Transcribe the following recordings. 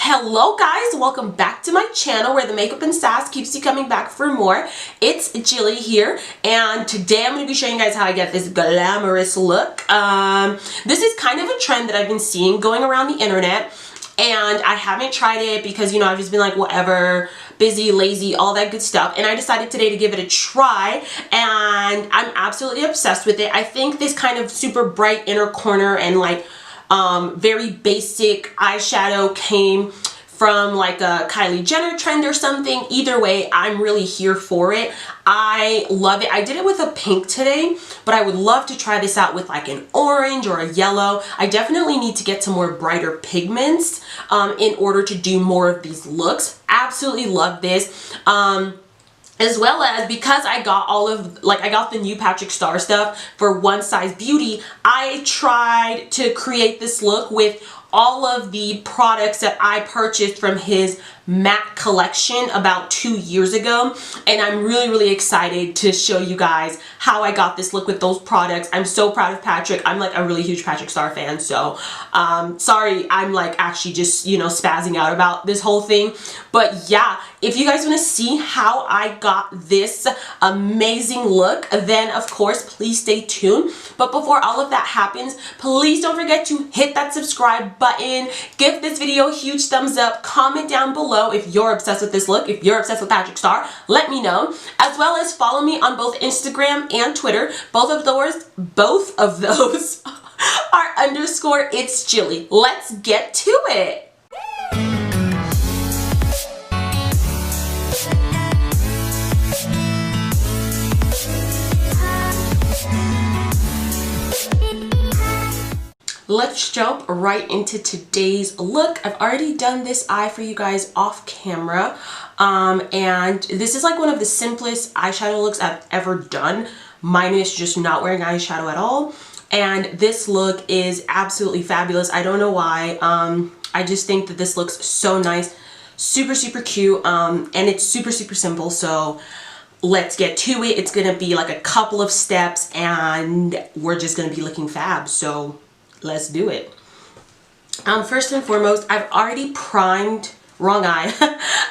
Hello guys, welcome back to my channel where the makeup and sass keeps you coming back for more. It's Gilly here, and today I'm going to be showing you guys how I get this glamorous look. This is kind of a trend that I've been seeing going around the internet, and I haven't tried it because, you know, I've just been like, whatever, busy, lazy, all that good stuff, and I decided today to give it a try, and I'm absolutely obsessed with it. I think this kind of super bright inner corner and like very basic eyeshadow came from like a Kylie Jenner trend or something. Either way, I'm really here for it. I love it. I did it with a pink today, but I would love to try this out with like an orange or a yellow. I definitely need to get some more brighter pigments in order to do more of these looks. Absolutely love this. As well as, because I got I got the new PatrickStarrr stuff for One Size Beauty, I tried to create this look with all of the products that I purchased from his matte collection about 2 years ago, and I'm really excited to show you guys how I got this look with those products. I'm so proud of Patrick. I'm like a really huge PatrickStarrr fan, so sorry I'm like actually just, you know, spazzing out about this whole thing. But yeah, if you guys want to see how I got this amazing look, then of course please stay tuned. But before all of that happens, please don't forget to hit that subscribe button, give this video a huge thumbs up, comment down below if you're obsessed with this look, if you're obsessed with PatrickStarrr, let me know, as well as follow me on both Instagram and Twitter. Both of those are underscore it's Gilly. Let's get to it. Let's jump right into today's look. I've already done this eye for you guys off camera, and this is like one of the simplest eyeshadow looks I've ever done, minus just not wearing eyeshadow at all. And this look is absolutely fabulous. I don't know why. I just think that this looks so nice, super cute, and it's super simple. So let's get to it. It's gonna be like a couple of steps and we're just gonna be looking fab. So let's do it. First and foremost, I've already primed, wrong eye.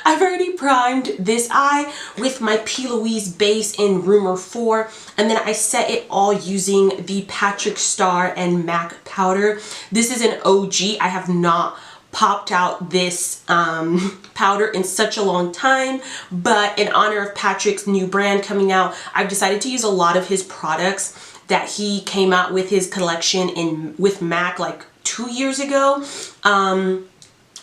I've already primed this eye with my Louise base in Rumor 4, and then I set it all using the PatrickStarrr and MAC powder. This is an OG. I have not popped out this powder in such a long time, but in honor of Patrick's new brand coming out, I've decided to use a lot of his products that he came out with his collection with MAC like 2 years ago,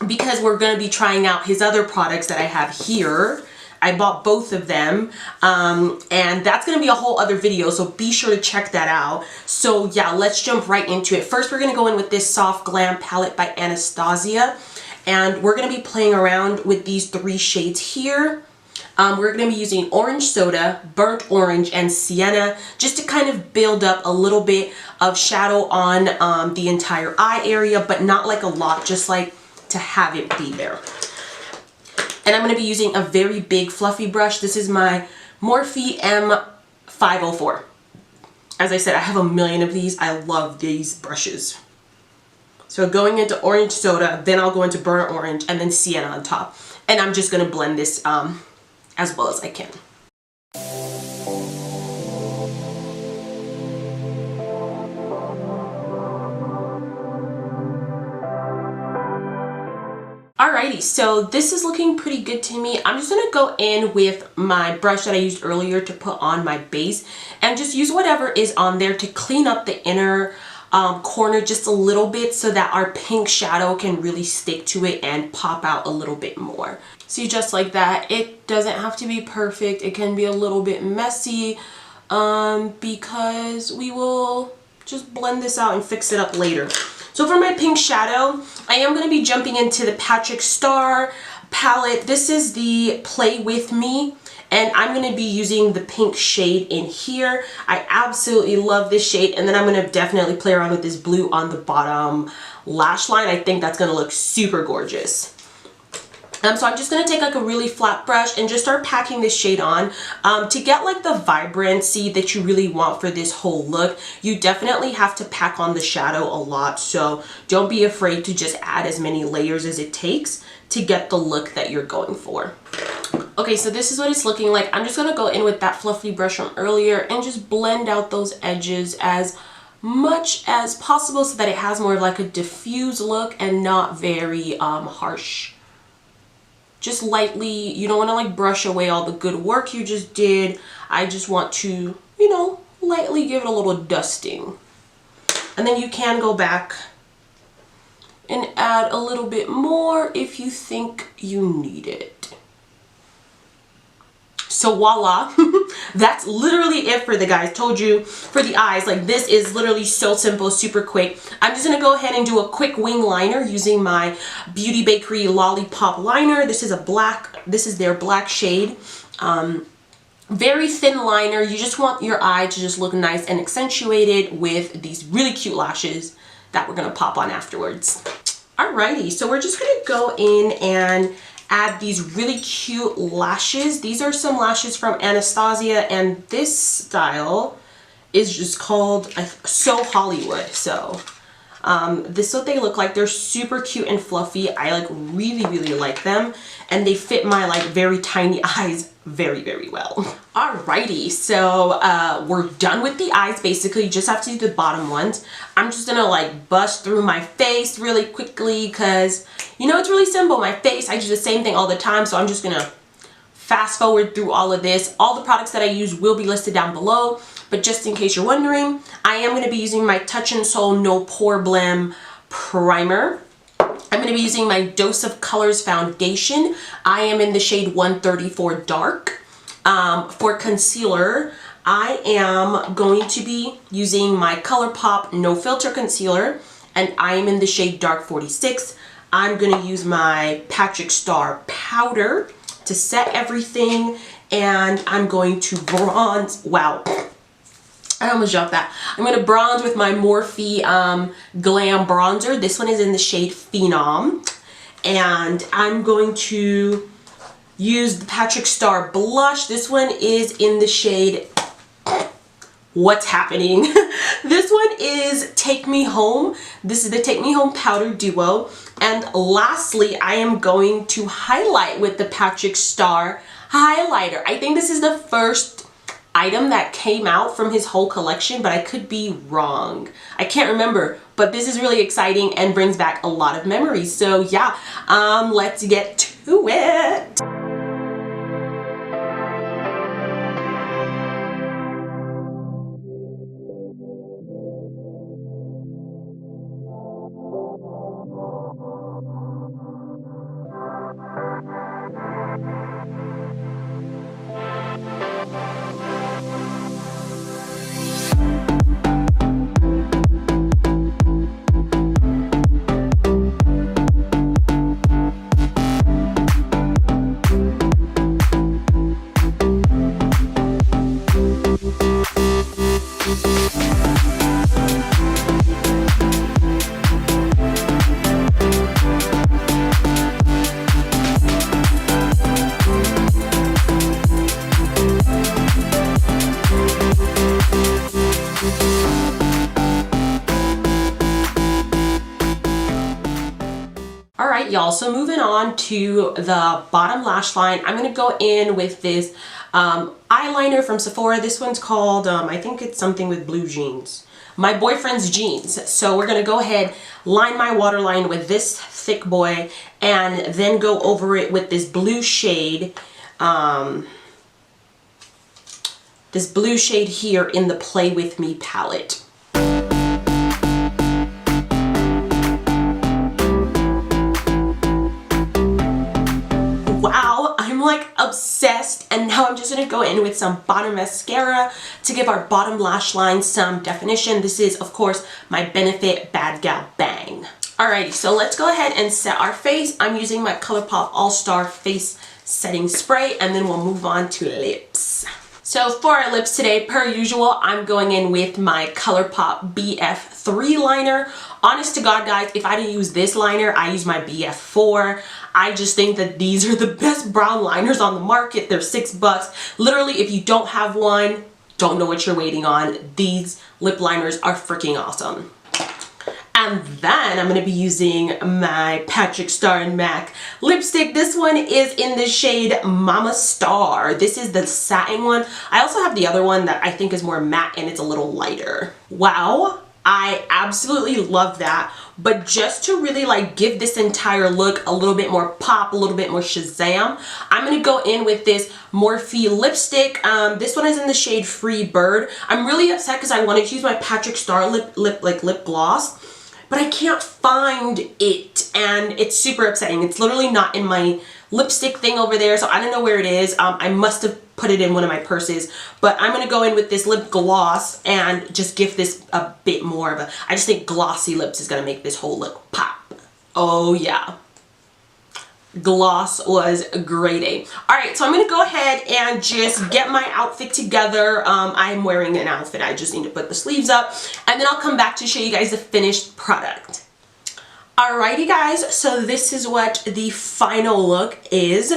because we're going to be trying out his other products that I have here. I bought both of them, and that's going to be a whole other video, so be sure to check that out. So yeah, let's jump right into it. First, we're going to go in with this Soft Glam palette by Anastasia, and we're going to be playing around with these 3 shades here. We're going to be using Orange Soda, Burnt Orange, and Sienna just to kind of build up a little bit of shadow on the entire eye area, but not like a lot, just like to have it be there. And I'm going to be using a very big fluffy brush. This is my Morphe M504. As I said, I have a million of these. I love these brushes. So going into Orange Soda, then I'll go into Burnt Orange, and then Sienna on top. And I'm just going to blend this as well as I can. Alrighty, so this is looking pretty good to me. I'm just gonna go in with my brush that I used earlier to put on my base and just use whatever is on there to clean up the inner corner just a little bit so that our pink shadow can really stick to it and pop out a little bit more. See, just like that. It doesn't have to be perfect. It can be a little bit messy because we will just blend this out and fix it up later. So for my pink shadow, I am going to be jumping into the PatrickStarrr palette. This is the Play With Me, and I'm going to be using the pink shade in here. I absolutely love this shade, and then I'm going to definitely play around with this blue on the bottom lash line. I think that's going to look super gorgeous. So I'm just going to take like a really flat brush and just start packing this shade on. To get like the vibrancy that you really want for this whole look, you definitely have to pack on the shadow a lot. So don't be afraid to just add as many layers as it takes to get the look that you're going for. Okay, so this is what it's looking like. I'm just going to go in with that fluffy brush from earlier and just blend out those edges as much as possible so that it has more of like a diffuse look and not very harsh. Just lightly, you don't want to like brush away all the good work you just did. I just want to, you know, lightly give it a little dusting. And then you can go back and add a little bit more if you think you need it. So voila, that's literally it for the guys. Told you for the eyes, like this is literally so simple, super quick. I'm just gonna go ahead and do a quick wing liner using my Beauty Bakerie Lollipop liner. This is their black shade. Very thin liner. You just want your eye to just look nice and accentuated with these really cute lashes that we're gonna pop on afterwards. Alrighty, so we're just gonna go in and add these really cute lashes. These are some lashes from Anastasia, and this style is just called So Hollywood. So this is what they look like. They're super cute and fluffy. I like really like them, and they fit my like very tiny eyes very well. Alrighty, so we're done with the eyes. Basically, you just have to do the bottom ones. I'm just gonna like bust through my face really quickly because, you know, it's really simple. My face, I do the same thing all the time, so I'm just gonna fast forward through all of this. All the products that I use will be listed down below, but just in case you're wondering, I am gonna be using my Touch in Sol No Poreblem primer. I'm going to be using my Dose of Colors foundation. I am in the shade 134 Dark. For concealer, I am going to be using my ColourPop No Filter Concealer, and I am in the shade Dark 46. I'm going to use my PatrickStarrr powder to set everything, and I'm going to bronze. Wow. I almost dropped that. I'm going to bronze with my Morphe Glam bronzer. This one is in the shade Phenom. And I'm going to use the PatrickStarrr blush. This one is in the shade What's Happening. This one is Take Me Home. This is the Take Me Home Powder Duo. And lastly, I am going to highlight with the PatrickStarrr highlighter. I think this is the first item that came out from his whole collection, but I could be wrong. I can't remember, but this is really exciting and brings back a lot of memories. So yeah, let's get to it. Alright y'all, so moving on to the bottom lash line, I'm going to go in with this eyeliner from Sephora. This one's called, I think it's something with blue jeans. My boyfriend's jeans. So we're going to go ahead, line my waterline with this thick boy, and then go over it with this blue shade. This blue shade here in the Play With Me palette. Wow, I'm like obsessed, and now I'm just gonna go in with some bottom mascara to give our bottom lash line some definition. This is, of course, my Benefit Bad Gal Bang. Alrighty, so let's go ahead and set our face. I'm using my ColourPop All-Star Face Setting Spray, and then we'll move on to lips. So for our lips today, per usual, I'm going in with my ColourPop BF3 liner. Honest to God, guys, if I didn't use this liner, I use my BF4. I just think that these are the best brown liners on the market. They're $6. Literally, if you don't have one, don't know what you're waiting on. These lip liners are freaking awesome. And then I'm going to be using my PatrickStarrr MAC lipstick. This one is in the shade Mama Star. This is the satin one. I also have the other one that I think is more matte and it's a little lighter. Wow, I absolutely love that. But just to really like give this entire look a little bit more pop, a little bit more Shazam, I'm going to go in with this Morphe lipstick. This one is in the shade Free Bird. I'm really upset because I wanted to use my PatrickStarrr lip gloss, but I can't find it, and it's super upsetting. It's literally not in my lipstick thing over there, so I don't know where it is. I must have put it in one of my purses, but I'm gonna go in with this lip gloss and just give this a bit more of a, I just think glossy lips is gonna make this whole look pop. Oh yeah. Gloss was a grade A. Alright, so I'm going to go ahead and just get my outfit together. I'm wearing an outfit. I just need to put the sleeves up. And then I'll come back to show you guys the finished product. Alrighty guys, so this is what the final look is.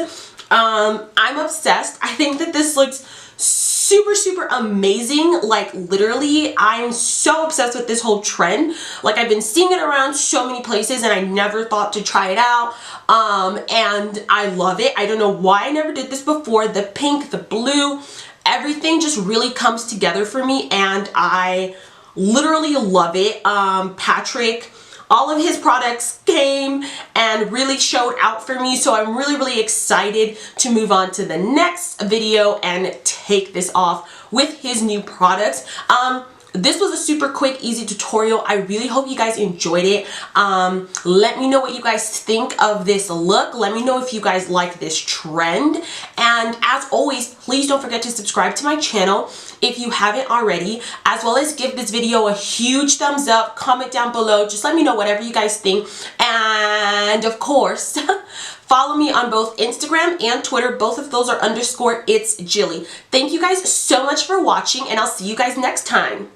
I'm obsessed. I think that this looks super amazing. Like literally, I'm so obsessed with this whole trend. Like I've been seeing it around so many places and I never thought to try it out. And I love it. I don't know why I never did this before. The pink, the blue, everything just really comes together for me and I literally love it. Patrick, all of his products came and really showed out for me, so I'm really excited to move on to the next video and take this off with his new products. This was a super quick, easy tutorial. I really hope you guys enjoyed it. Let me know what you guys think of this look. Let me know if you guys like this trend. And as always, please don't forget to subscribe to my channel if you haven't already, as well as give this video a huge thumbs up, comment down below, just let me know whatever you guys think. And of course, follow me on both Instagram and Twitter. Both of those are _it's Gillyy. Thank you guys so much for watching and I'll see you guys next time.